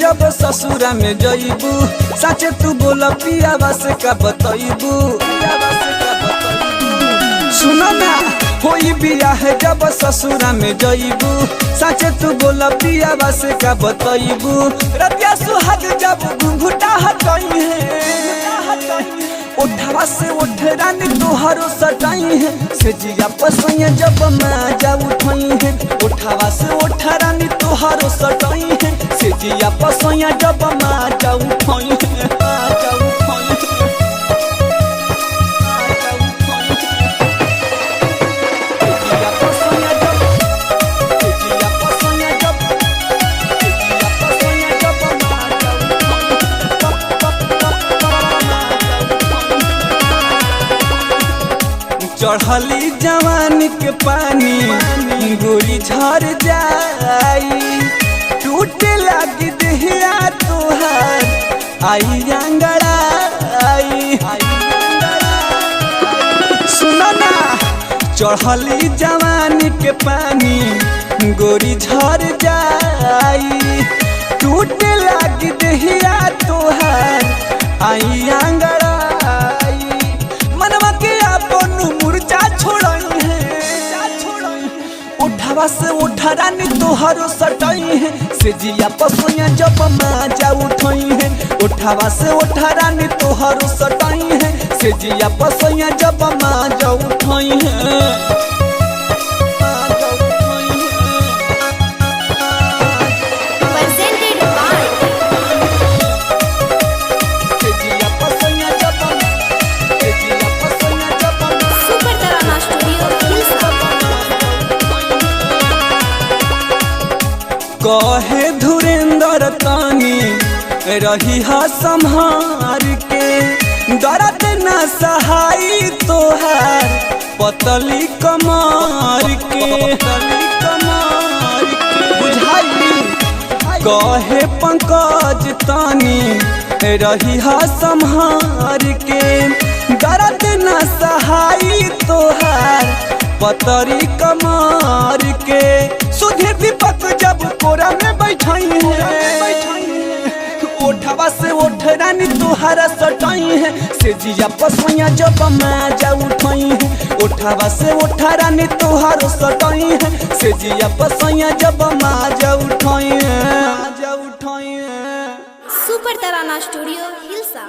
जब ससुरा में जइबू सच तू बोल पियावा से का बतइबू। सुनो ना होई बियाह जब ससुरा में जइबू सच तू बोल पियावा से का बतइबू। रतिया सुहाग जब घुंघटा हटई है उठावा से उठ रानी तोहरो सटाई है से जिया पसैया जब माजा उठई है। उठावा से उठ रानी तोहरो सटाई है से जिया पसैया जब माजा उठई है। माजा उठई है। चढ़ली जवानी के पानी गोली झर जाई टूटे लगी देहिया तोहार आई अंगड़ाई। सुनो ना चढ़ली जवानी के पानी गोली झर जाई टूटे लगी देहिया तोहार आई अंगड़ाई। मनवा के अपन मुरझा छोड़ई है उठावा से उठा रानी तोहरो सटई है से जिया पसैया जब माजा उठई है। उठावा से उठा रानी तोहरो सटई है से जिया पसैया जब माजा उठई है। कहे धुरेंद्र तानी रही हा संहार के दर्द न सहाई तोहार पतली कमार के बुझाई। कहे पंकज तानी रही हा संहार के दर्द न सहाई तोहार पतरी कमार के। सुधीर दीपक जब कोरा में बैठाई है उठावा से उठ रानी तोहरा सटाई है से जिया पसैया जब माजा उठई है। उठावा से उठ रानी तोहरा सटाई है से जिया पसैया जब माजा उठई है। सुपर तराना स्टूडियो हिलसा।